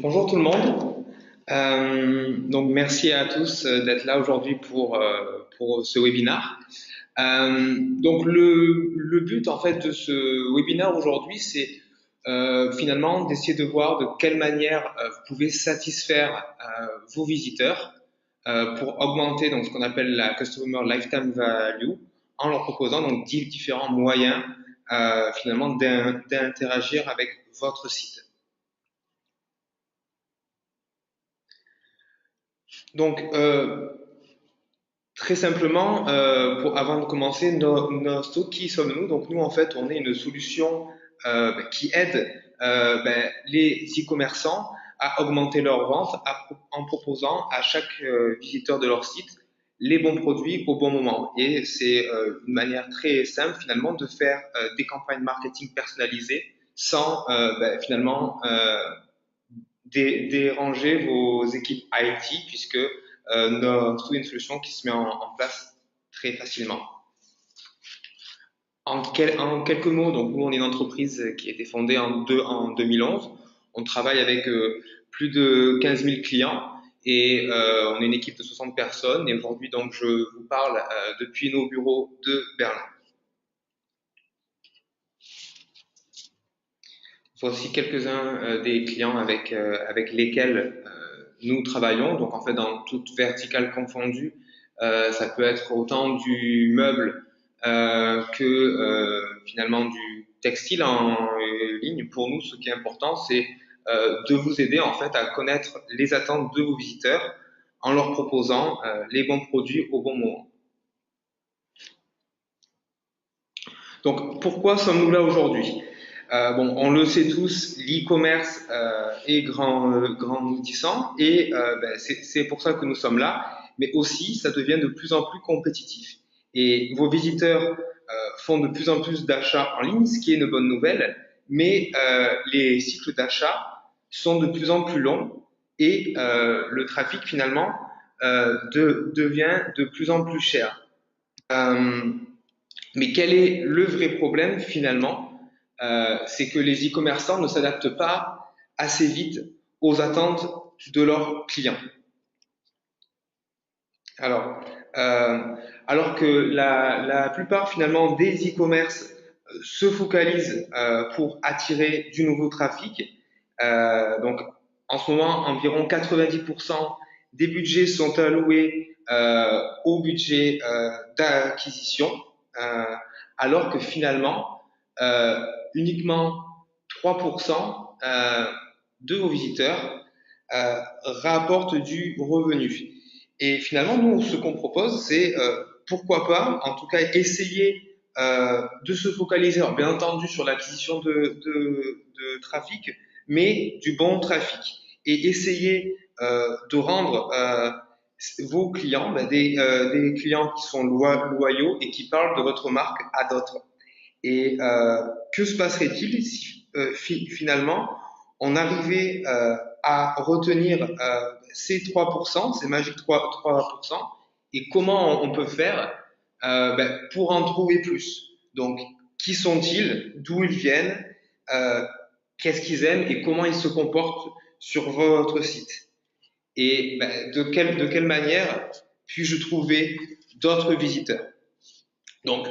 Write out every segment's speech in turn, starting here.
Bonjour tout le monde. Donc merci à tous d'être là aujourd'hui pour ce webinaire. Donc le but en fait de ce webinaire aujourd'hui, c'est finalement d'essayer de voir de quelle manière vous pouvez satisfaire vos visiteurs pour augmenter donc ce qu'on appelle la Customer Lifetime Value en leur proposant donc différents moyens finalement d'interagir avec votre site. Donc, très simplement, avant de commencer, qui sommes-nous? Donc, nous, en fait, on est une solution qui aide les e-commerçants à augmenter leurs ventes en proposant à chaque visiteur de leur site les bons produits au bon moment. Et c'est une manière très simple, finalement, de faire des campagnes marketing personnalisées sans finalement déranger vos équipes IT puisque nous avons une solution qui se met en place très facilement. En quelques mots, donc nous on est une entreprise qui a été fondée en 2011. On travaille avec plus de 15 000 clients et on est une équipe de 60 personnes. Et aujourd'hui donc je vous parle depuis nos bureaux de Berlin. Voici quelques-uns des clients avec lesquels nous travaillons. Donc en fait dans toute verticale confondue, ça peut être autant du meuble que finalement du textile en ligne. Pour nous, ce qui est important, c'est de vous aider en fait à connaître les attentes de vos visiteurs en leur proposant les bons produits au bon moment. Donc pourquoi sommes-nous là aujourd'hui? Bon, on le sait tous, l'e-commerce est grandissant et c'est pour ça que nous sommes là, mais aussi ça devient de plus en plus compétitif. Et vos visiteurs font de plus en plus d'achats en ligne, ce qui est une bonne nouvelle, mais les cycles d'achat sont de plus en plus longs et le trafic finalement devient de plus en plus cher. Euh, mais quel est le vrai problème finalement? C'est que les e-commerçants ne s'adaptent pas assez vite aux attentes de leurs clients. Alors, euh, alors que la plupart finalement des e-commerce se focalisent pour attirer du nouveau trafic, donc en ce moment environ 90% des budgets sont alloués au budget d'acquisition, euh, alors que finalement euh, uniquement 3% de vos visiteurs rapportent du revenu. Et finalement, nous, ce qu'on propose, c'est pourquoi pas, en tout cas, essayer de se focaliser, alors bien entendu, sur l'acquisition de trafic, mais du bon trafic. Et essayer de rendre vos clients des clients qui sont loyaux et qui parlent de votre marque à d'autres. Et que se passerait-il si finalement on arrivait à retenir ces 3%, ces magiques 3%, et comment on peut faire pour en trouver plus. Donc, qui sont-ils, d'où ils viennent, euh, qu'est-ce qu'ils aiment et comment ils se comportent sur votre site. Et de quelle manière puis-je trouver d'autres visiteurs. Donc,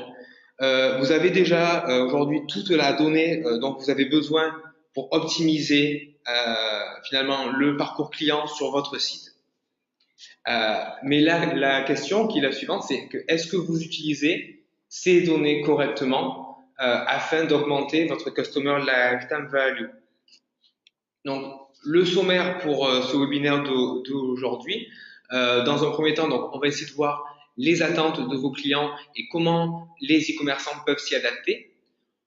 vous avez déjà aujourd'hui toute la donnée dont vous avez besoin pour optimiser finalement le parcours client sur votre site. Mais là, la question qui est la suivante, c'est que est-ce que vous utilisez ces données correctement afin d'augmenter votre Customer Lifetime Value? Donc, le sommaire pour ce webinaire d'aujourd'hui, dans un premier temps, donc, on va essayer de voir les attentes de vos clients et comment les e-commerçants peuvent s'y adapter.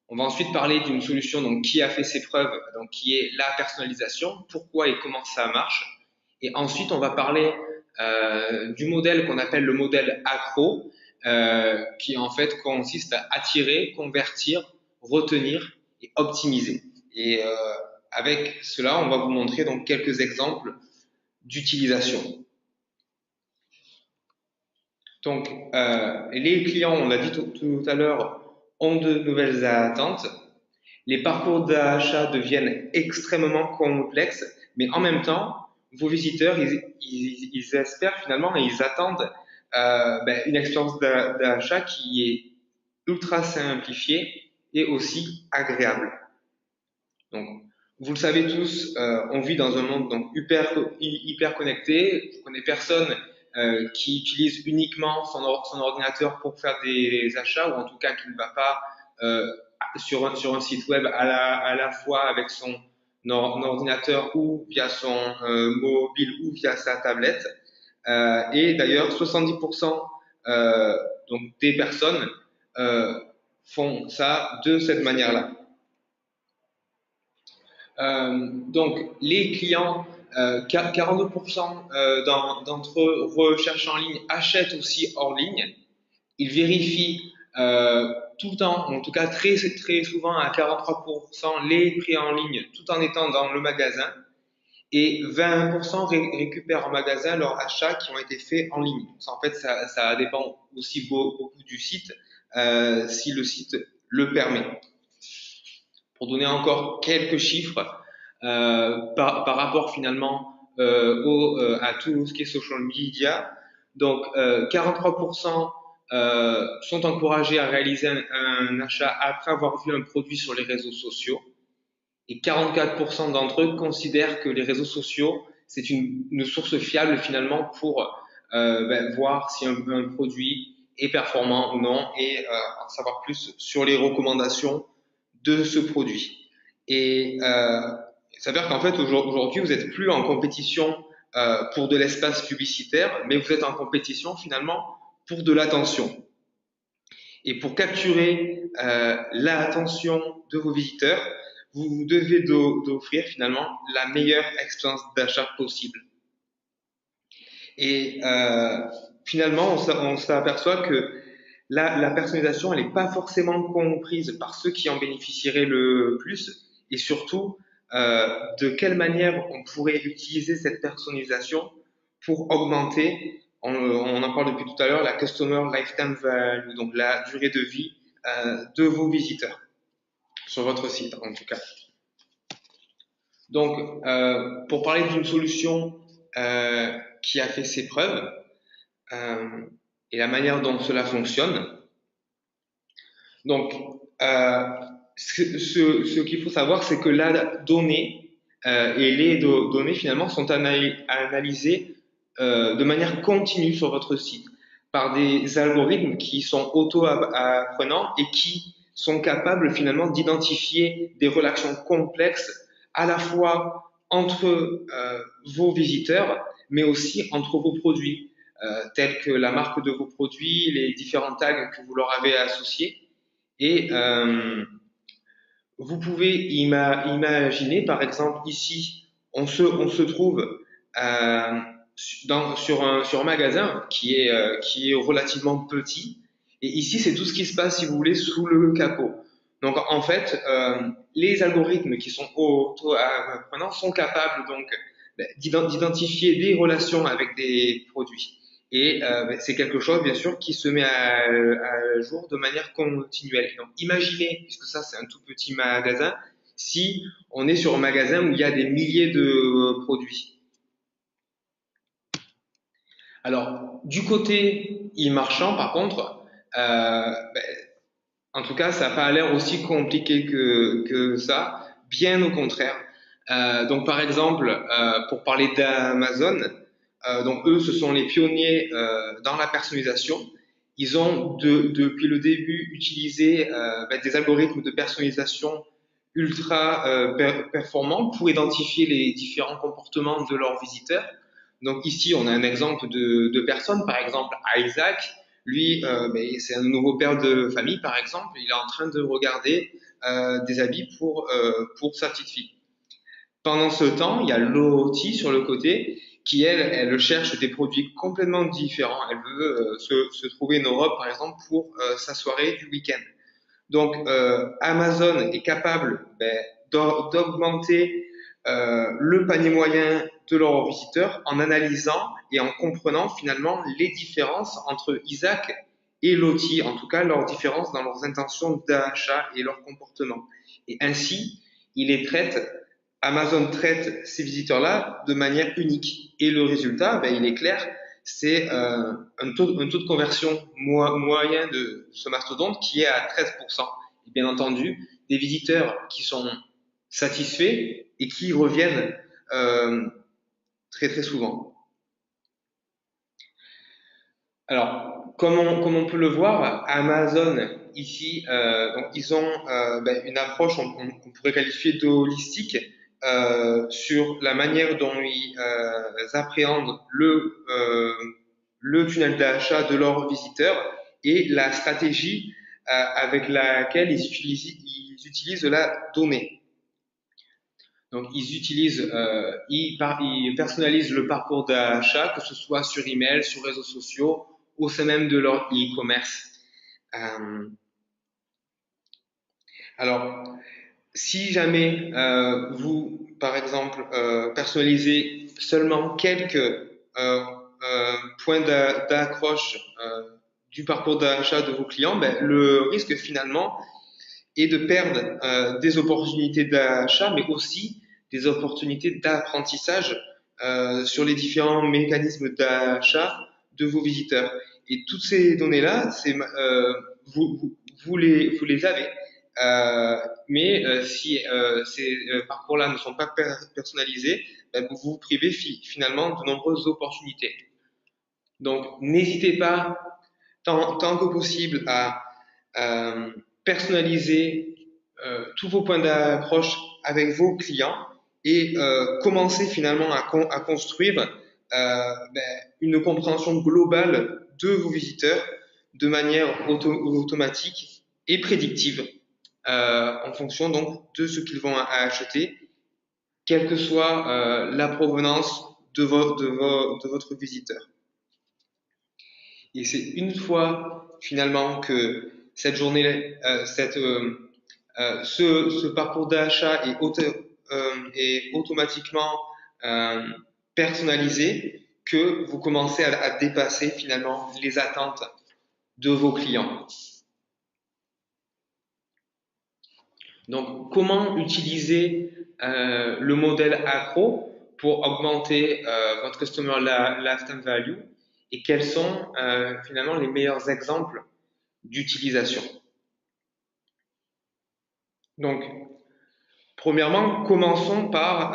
On va ensuite parler d'une solution donc, qui a fait ses preuves, donc, qui est la personnalisation, pourquoi et comment ça marche. Et ensuite, on va parler du modèle qu'on appelle le modèle accro, qui en fait consiste à attirer, convertir, retenir et optimiser. Et avec cela, on va vous montrer donc quelques exemples d'utilisation. Donc, les clients, on l'a dit tout à l'heure, ont de nouvelles attentes. Les parcours d'achat deviennent extrêmement complexes mais en même temps, vos visiteurs, ils espèrent finalement et ils attendent une expérience d'achat qui est ultra simplifiée et aussi agréable. Donc, vous le savez tous, on vit dans un monde donc hyper connecté. Je connais personne qui utilise uniquement son ordinateur pour faire des achats, ou en tout cas qui ne va pas euh, sur un site web à la fois avec son ordinateur ou via son mobile ou via sa tablette. Et d'ailleurs, 70% donc des personnes euh, font ça de cette manière-là. Donc, les clients, 42% d'entre eux recherchent en ligne, achètent aussi hors ligne. Ils vérifient tout le temps, en tout cas très souvent à 43%, les prix en ligne tout en étant dans le magasin. Et 20% récupèrent en magasin leurs achats qui ont été faits en ligne. En fait, ça dépend aussi beaucoup du site, si le site le permet. Pour donner encore quelques chiffres par rapport finalement à tout ce qui est social media. Donc 43% sont encouragés à réaliser un achat après avoir vu un produit sur les réseaux sociaux. Et 44% d'entre eux considèrent que les réseaux sociaux, c'est une source fiable finalement pour voir si un produit est performant ou non et en savoir plus sur les recommandations de ce produit. Et il s'avère qu'en fait, aujourd'hui, vous n'êtes plus en compétition pour de l'espace publicitaire, mais vous êtes en compétition finalement pour de l'attention. Et pour capturer l'attention de vos visiteurs, vous devez offrir finalement la meilleure expérience d'achat possible. Et finalement, on s'aperçoit que la personnalisation, elle n'est pas forcément comprise par ceux qui en bénéficieraient le plus, et surtout, de quelle manière on pourrait utiliser cette personnalisation pour augmenter, on en parle depuis tout à l'heure, la Customer Lifetime Value, donc la durée de vie de vos visiteurs, sur votre site en tout cas. Donc, pour parler d'une solution qui a fait ses preuves, et la manière dont cela fonctionne. Donc, ce qu'il faut savoir, c'est que la donnée et les données finalement sont analysées de manière continue sur votre site par des algorithmes qui sont auto-apprenants et qui sont capables finalement d'identifier des relations complexes à la fois entre vos visiteurs, mais aussi entre vos produits, tels que la marque de vos produits, les différents tags que vous leur avez associés. Et vous pouvez imaginer, par exemple, ici, on se trouve sur un magasin qui est relativement petit. Et ici, c'est tout ce qui se passe, si vous voulez, sous le capot. Donc, en fait, les algorithmes qui sont auto-apprenants sont capables donc d'identifier des relations avec des produits. Et c'est quelque chose, bien sûr, qui se met à jour de manière continuelle. Donc, imaginez, puisque ça, c'est un tout petit magasin, si on est sur un magasin où il y a des milliers de produits. Alors, du côté e-marchand, par contre, en tout cas, ça n'a pas l'air aussi compliqué que ça, bien au contraire. Donc, par exemple, pour parler d'Amazon, donc eux, ce sont les pionniers dans la personnalisation. Ils ont depuis le début utilisé des algorithmes de personnalisation ultra performants pour identifier les différents comportements de leurs visiteurs. Donc ici, on a un exemple de personne, par exemple Isaac. Lui, c'est un nouveau père de famille, par exemple. Il est en train de regarder des habits pour sa petite fille. Pendant ce temps, il y a Lottie sur le côté qui, elle cherche des produits complètement différents. Elle veut se trouver en Europe, par exemple, pour sa soirée du week-end. Donc, Amazon est capable d'augmenter le panier moyen de leurs visiteurs en analysant et en comprenant finalement les différences entre Isaac et Lottie, en tout cas leurs différences dans leurs intentions d'achat et leur comportement. Et ainsi, il les traite Amazon traite ces visiteurs-là de manière unique. Et le résultat, ben, il est clair, c'est un taux de conversion moyen de ce mastodonte qui est à 13%. Et bien entendu, des visiteurs qui sont satisfaits et qui reviennent euh, très très souvent. Alors, comme on peut le voir, Amazon, ici, donc ils ont ben, une approche qu'on pourrait qualifier de holistique sur la manière dont ils appréhendent le tunnel d'achat de leurs visiteurs et la stratégie avec laquelle ils utilisent la donnée. Donc, ils personnalisent le parcours d'achat, que ce soit sur email, sur réseaux sociaux, au sein même de leur e-commerce. Euh, alors, si jamais vous, par exemple, personnalisez seulement quelques points d'accroche du parcours d'achat de vos clients, ben, le risque finalement est de perdre des opportunités d'achat, mais aussi des opportunités d'apprentissage sur les différents mécanismes d'achat de vos visiteurs. Et toutes ces données-là, vous les avez. Mais si ces parcours-là ne sont pas personnalisés, ben, vous vous privez finalement de nombreuses opportunités. Donc, n'hésitez pas tant que possible à euh, personnaliser tous vos points d'approche avec vos clients et commencer finalement à construire ben, une compréhension globale de vos visiteurs de manière automatique et prédictive en fonction donc de ce qu'ils vont acheter, quelle que soit la provenance de votre visiteur. Et c'est une fois finalement que cette journée, ce parcours d'achat est automatiquement euh, personnalisé que vous commencez à dépasser finalement les attentes de vos clients. Donc, comment utiliser le modèle accro pour augmenter votre customer lifetime value et quels sont finalement les meilleurs exemples d'utilisation. Donc, premièrement, commençons par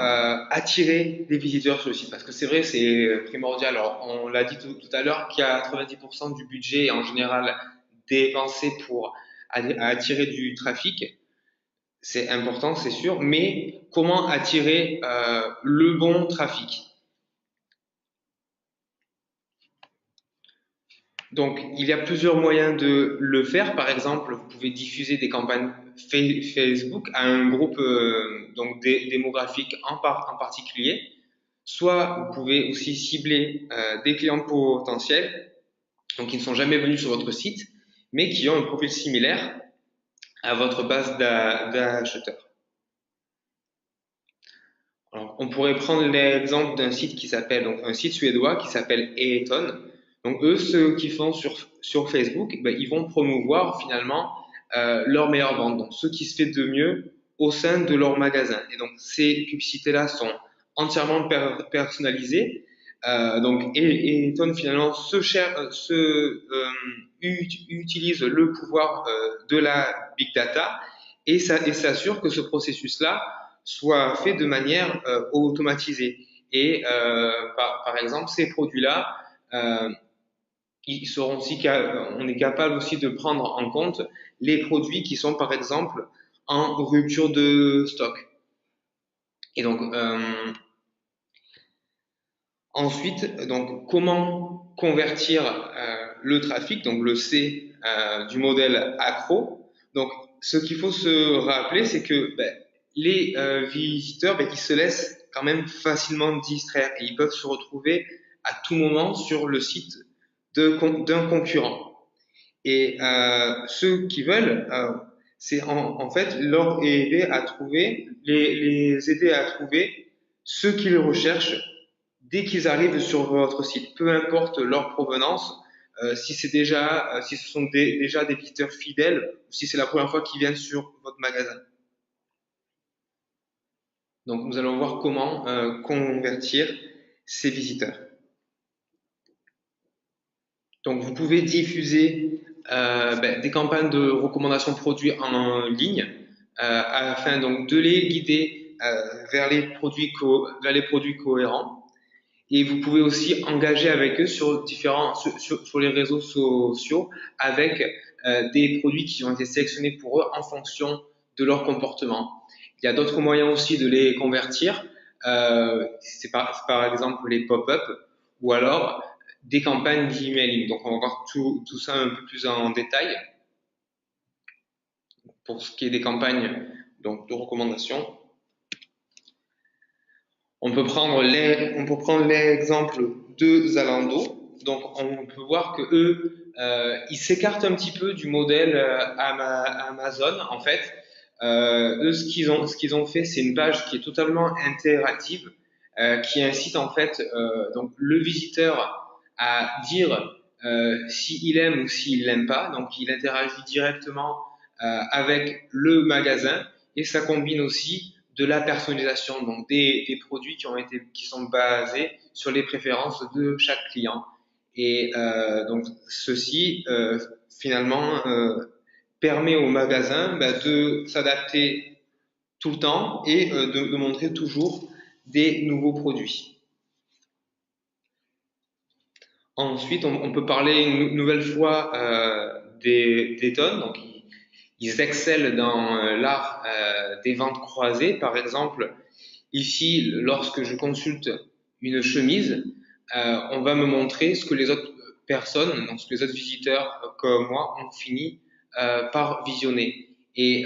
attirer des visiteurs sur le site parce que c'est vrai, c'est primordial. Alors, on l'a dit tout à l'heure, qu'il y a 90% du budget en général dépensé pour attirer du trafic. C'est important, c'est sûr, mais comment attirer le bon trafic? Donc, il y a plusieurs moyens de le faire. Par exemple, vous pouvez diffuser des campagnes Facebook à un groupe donc démographique en particulier. Soit vous pouvez aussi cibler des clients potentiels, donc qui ne sont jamais venus sur votre site, mais qui ont un profil similaire à votre base d'acheteurs. Alors, on pourrait prendre l'exemple d'un site qui s'appelle, donc un site suédois qui s'appelle Eton. Donc eux, ce qu'ils font sur Facebook, ben, ils vont promouvoir finalement leur meilleure vente, donc ce qui se fait de mieux au sein de leur magasin. Et donc ces publicités-là sont entièrement personnalisées. Donc Eton finalement utilise le pouvoir de la big data et s'assure que ce processus-là soit fait de manière automatisée. Et par exemple, ces produits-là, ils seront aussi, on est capable aussi de prendre en compte les produits qui sont par exemple en rupture de stock. Et donc ensuite, donc comment convertir le trafic, donc le C du modèle accro. Donc ce qu'il faut se rappeler, c'est que ben, les visiteurs, ben, ils se laissent quand même facilement distraire et ils peuvent se retrouver à tout moment sur le site d'un concurrent. Et ceux qui veulent, c'est en fait leur aider à trouver, les aider à trouver ce qu'ils recherchent dès qu'ils arrivent sur votre site, peu importe leur provenance, si ce sont déjà des visiteurs fidèles ou si c'est la première fois qu'ils viennent sur votre magasin. Donc, nous allons voir comment convertir ces visiteurs. Donc, vous pouvez diffuser des campagnes de recommandation produits en ligne afin donc de les guider vers les produits cohérents. Et vous pouvez aussi engager avec eux sur les réseaux sociaux avec des produits qui ont été sélectionnés pour eux en fonction de leur comportement. Il y a d'autres moyens aussi de les convertir. C'est par exemple les pop-up ou alors des campagnes d'emailing. Donc on va voir tout ça un peu plus en détail pour ce qui est des campagnes donc, de recommandation. On peut prendre l'exemple de Zalando. Donc, on peut voir que eux, ils s'écartent un petit peu du modèle Amazon. En fait, eux, ce qu'ils ont fait, c'est une page qui est totalement interactive, qui incite en fait donc le visiteur à dire s'il aime ou s'il l'aime pas. Donc, il interagit directement avec le magasin et ça combine aussi de la personnalisation, donc des produits qui sont basés sur les préférences de chaque client. Et donc ceci finalement permet au magasin de s'adapter tout le temps et de montrer toujours des nouveaux produits. Ensuite, on peut parler une nouvelle fois des tonnes. Donc, ils excellent dans l'art des ventes croisées. Par exemple, ici, lorsque je consulte une chemise, on va me montrer ce que les autres personnes, donc ce que les autres visiteurs comme moi ont fini par visionner. Et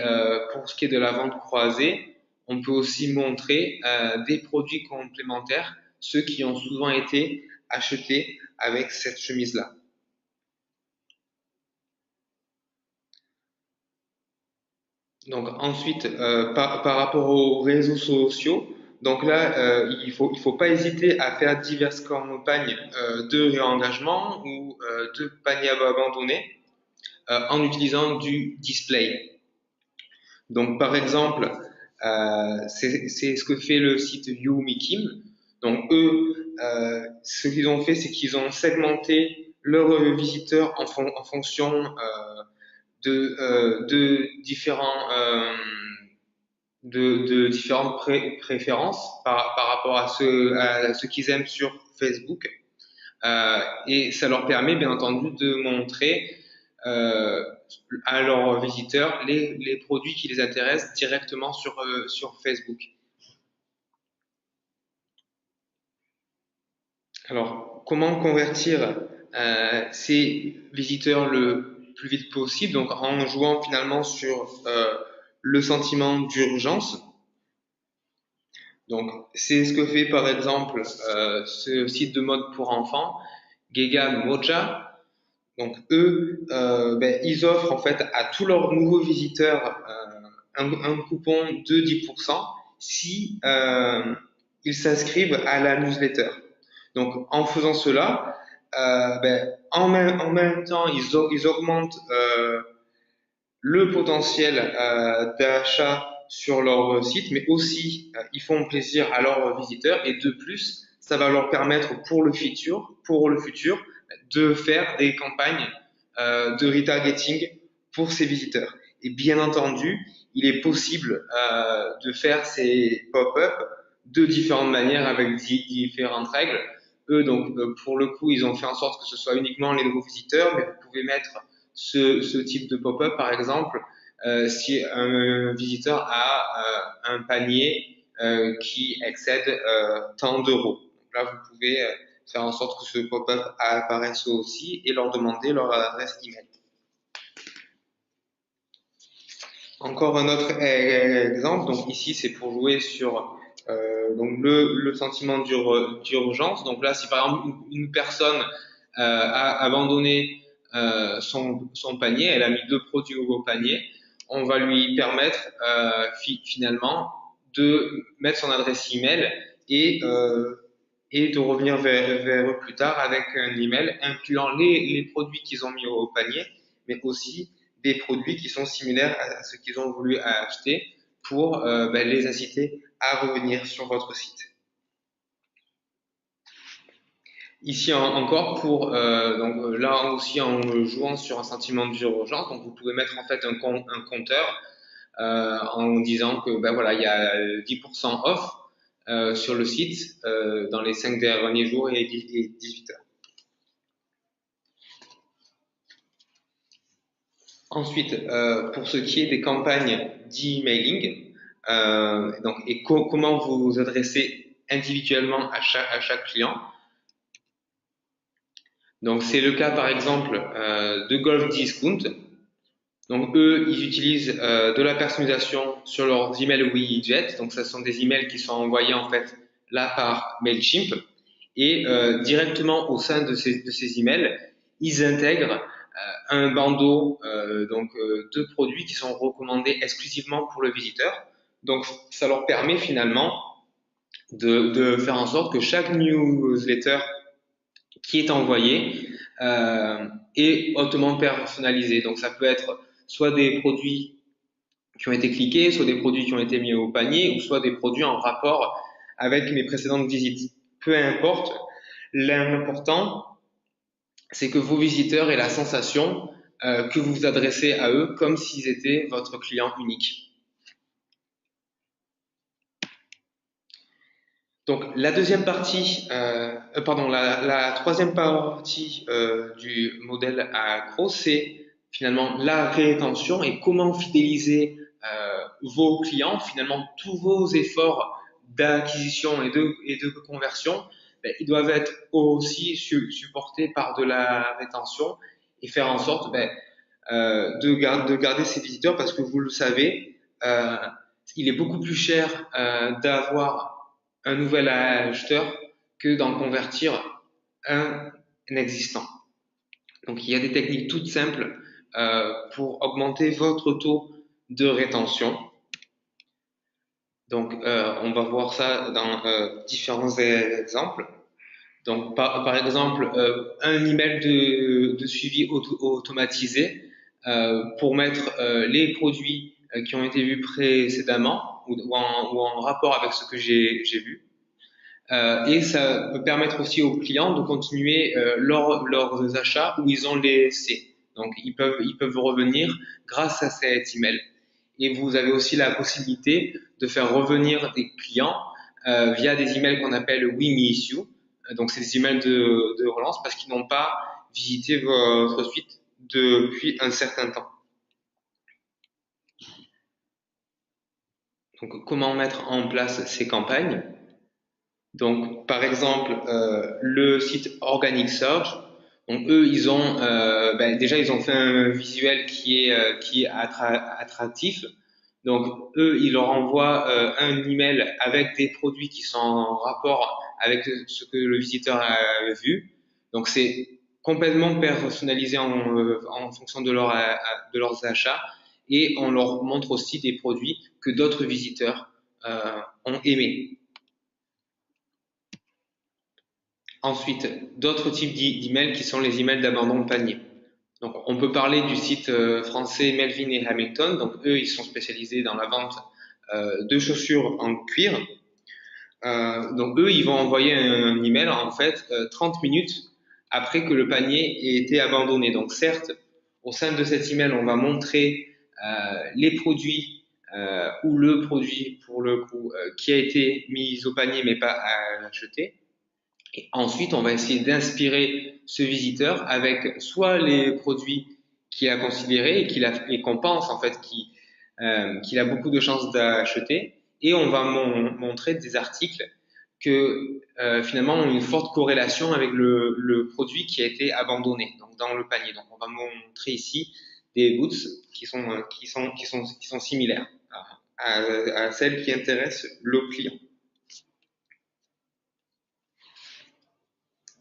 pour ce qui est de la vente croisée, on peut aussi montrer des produits complémentaires, ceux qui ont souvent été achetés avec cette chemise-là. Donc ensuite, par rapport aux réseaux sociaux, donc là, il faut pas hésiter à faire diverses campagnes de réengagement ou de paniers abandonnés en utilisant du display. Donc par exemple, c'est ce que fait le site YouMeKim. Donc eux, ce qu'ils ont fait, c'est qu'ils ont segmenté leurs visiteurs en fonction de différents de différentes préférences par rapport à ce qu'ils aiment sur Facebook. Et ça leur permet bien entendu de montrer euh, à leurs visiteurs les produits qui les intéressent directement sur Facebook. Alors, comment convertir ces visiteurs le plus vite possible? Donc, en jouant finalement sur le sentiment d'urgence. Donc, c'est ce que fait par exemple ce site de mode pour enfants, Gega Moja. Donc, eux, ils offrent en fait à tous leurs nouveaux visiteurs un coupon de 10% si ils s'inscrivent à la newsletter. Donc, en faisant cela, en même temps, ils augmentent le potentiel d'achat sur leur site, mais aussi ils font plaisir à leurs visiteurs et de plus, ça va leur permettre pour le futur, de faire des campagnes de retargeting pour ces visiteurs. Et bien entendu, il est possible de faire ces pop-up de différentes manières avec différentes règles. Eux, donc, pour le coup, ils ont fait en sorte que ce soit uniquement les nouveaux visiteurs, mais vous pouvez mettre ce type de pop-up, par exemple, si un visiteur a un panier qui excède tant d'euros. Donc là, vous pouvez faire en sorte que ce pop-up apparaisse aussi et leur demander leur adresse email. Encore un autre exemple, donc ici c'est pour jouer sur donc le sentiment d'urgence. Donc là, si par exemple une personne a abandonné son panier, elle a mis deux produits au panier, on va lui permettre finalement de mettre son adresse email et de revenir vers eux plus tard avec un email incluant les produits qu'ils ont mis au panier, mais aussi des produits qui sont similaires à ce qu'ils ont voulu acheter pour les inciter à revenir sur votre site. Ici encore pour donc là aussi en jouant sur un sentiment d'urgence, donc vous pouvez mettre en fait un compteur en disant que voilà, il y a 10% off sur le site dans les 5 derniers jours et 18 heures. Ensuite, pour ce qui est des campagnes d'emailing, comment vous adresser individuellement à chaque client. Donc c'est le cas par exemple de Golf Discount. Donc eux, ils utilisent de la personnalisation sur leurs emails widgets. Donc ce sont des emails qui sont envoyés en fait là par Mailchimp et directement au sein de ces emails, ils intègrent un bandeau de produits qui sont recommandés exclusivement pour le visiteur. Donc ça leur permet finalement de faire en sorte que chaque newsletter qui est envoyé est hautement personnalisé. Donc ça peut être soit des produits qui ont été cliqués, soit des produits qui ont été mis au panier, ou soit des produits en rapport avec mes précédentes visites. Peu importe, l'important, c'est que vos visiteurs aient la sensation que vous vous adressez à eux comme s'ils étaient votre client unique. Donc la deuxième partie, la troisième partie du modèle accro, c'est finalement la rétention et comment fidéliser vos clients. Finalement, tous vos efforts d'acquisition et de conversion, ils doivent être aussi supportés par de la rétention et faire en sorte de garder ces visiteurs parce que vous le savez, il est beaucoup plus cher d'avoir un nouvel acheteur que d'en convertir un existant. Donc il y a des techniques toutes simples pour augmenter votre taux de rétention. Donc on va voir ça dans différents exemples. Donc par exemple un email de suivi automatisé pour mettre les produits qui ont été vus précédemment ou en rapport avec ce que j'ai vu. Et ça peut permettre aussi aux clients de continuer leurs achats où ils ont laissé. Donc ils peuvent revenir grâce à cet email. Et vous avez aussi la possibilité de faire revenir des clients via des emails qu'on appelle We Miss You. Donc c'est des emails de relance parce qu'ils n'ont pas visité votre suite depuis un certain temps. Donc comment mettre en place ces campagnes? Donc, par exemple, le site Organic Search, donc eux, ils ont déjà ils ont fait un visuel qui est attractif. Donc eux, ils leur envoient un email avec des produits qui sont en rapport avec ce que le visiteur a vu. Donc c'est complètement personnalisé en fonction de leurs achats et on leur montre aussi des produits que d'autres visiteurs ont aimés. Ensuite, d'autres types d'emails qui sont les emails d'abandon de panier. Donc, on peut parler du site français Melvin et Hamilton. Donc, eux, ils sont spécialisés dans la vente de chaussures en cuir. Donc, eux, ils vont envoyer un email en fait 30 minutes après que le panier ait été abandonné. Donc, certes, au sein de cet email, on va montrer les produits ou le produit pour le coup qui a été mis au panier mais pas acheté. Et ensuite, on va essayer d'inspirer ce visiteur avec soit les produits qu'il a considérés et qu'on pense en fait qu'il a beaucoup de chances d'acheter, et on va montrer des articles que finalement ont une forte corrélation avec le produit qui a été abandonné donc dans le panier. Donc on va montrer ici des boots qui sont similaires à celles qui intéressent le client.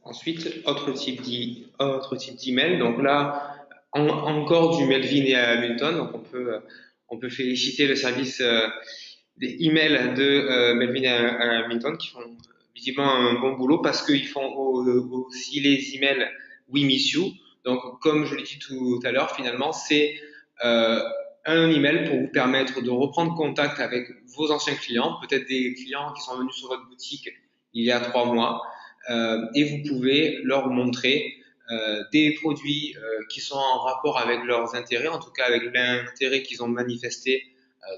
Ensuite, autre type d'email. Donc là, encore du Melvin et Hamilton. Donc on peut féliciter le service des emails de Melvin et Hamilton qui font visiblement un bon boulot parce qu'ils font aussi les emails We Miss You. Donc comme je l'ai dit tout à l'heure, finalement c'est un email pour vous permettre de reprendre contact avec vos anciens clients, peut-être des clients qui sont venus sur votre boutique il y a 3 mois, et vous pouvez leur montrer des produits qui sont en rapport avec leurs intérêts, en tout cas avec l'intérêt qu'ils ont manifesté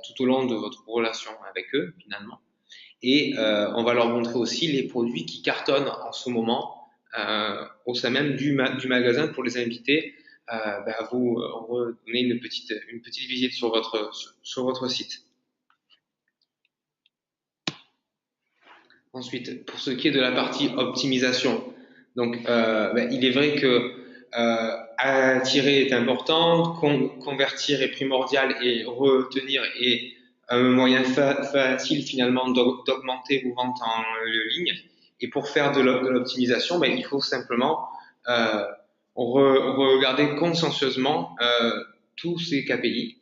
tout au long de votre relation avec eux finalement. Et on va leur montrer aussi les produits qui cartonnent en ce moment au sein même du magasin pour les inviter à vous redonner une petite visite sur votre site. Ensuite, pour ce qui est de la partie optimisation, donc il est vrai que attirer est important, convertir est primordial et retenir est un moyen facile finalement d'augmenter vos ventes en ligne. Et pour faire de l'optimisation, il faut simplement euh, regarder consciencieusement tous ces KPI.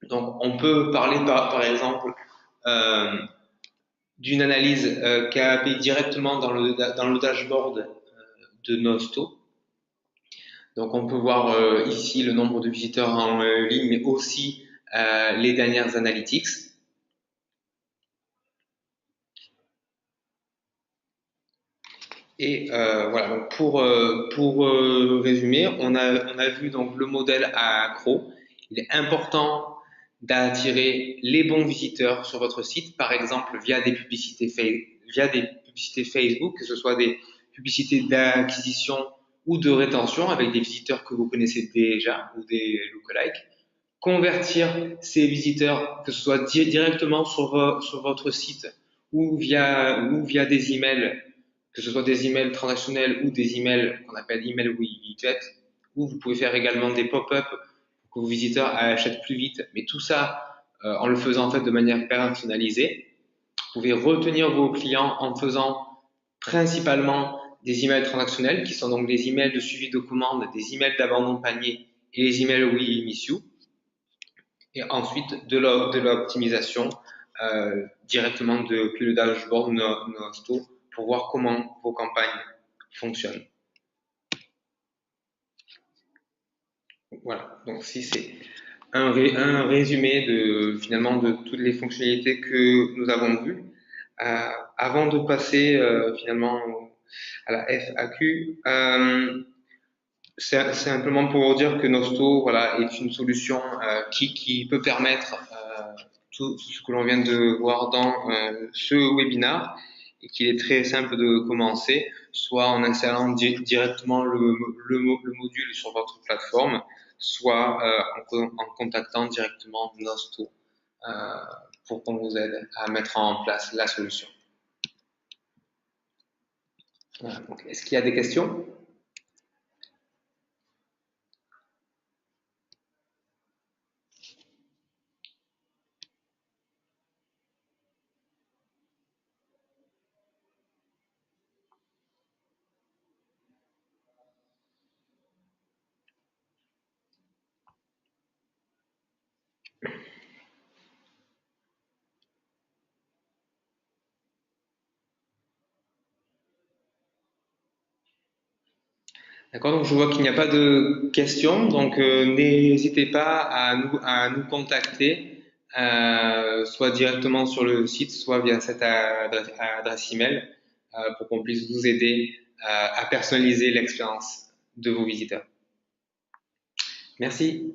Donc on peut parler par exemple d'une analyse KPI directement dans le dashboard de Nosto. Donc on peut voir ici le nombre de visiteurs en ligne, mais aussi les dernières analytics. Et voilà, donc pour résumer, on a vu donc le modèle accro. Il est important d'attirer les bons visiteurs sur votre site, par exemple via des publicités Facebook, que ce soit des publicités d'acquisition ou de rétention avec des visiteurs que vous connaissez déjà ou des lookalikes. Convertir ces visiteurs, que ce soit directement sur votre site ou via des emails, que ce soit des emails transactionnels ou des emails qu'on appelle email widget, ou vous pouvez faire également des pop-up pour que vos visiteurs achètent plus vite, mais tout ça en le faisant en fait de manière personnalisée. Vous pouvez retenir vos clients en faisant principalement des emails transactionnels, qui sont donc des emails de suivi de commande, des emails d'abandon de panier et les emails We Miss You. Et ensuite de l'optimisation directement depuis le dashboard Nosto pour voir comment vos campagnes fonctionnent. Voilà, donc si c'est un résumé finalement de toutes les fonctionnalités que nous avons vues. Avant de passer finalement à la FAQ, c'est simplement pour dire que Nosto voilà, est une solution qui peut permettre tout ce que l'on vient de voir dans ce webinaire et qu'il est très simple de commencer, soit en installant directement le module sur votre plateforme, soit en contactant directement Nosto pour qu'on vous aide à mettre en place la solution. Voilà, est-ce qu'il y a des questions ? D'accord, donc je vois qu'il n'y a pas de questions, donc n'hésitez pas à nous contacter, soit directement sur le site, soit via cette adresse email, pour qu'on puisse vous aider à personnaliser l'expérience de vos visiteurs. Merci.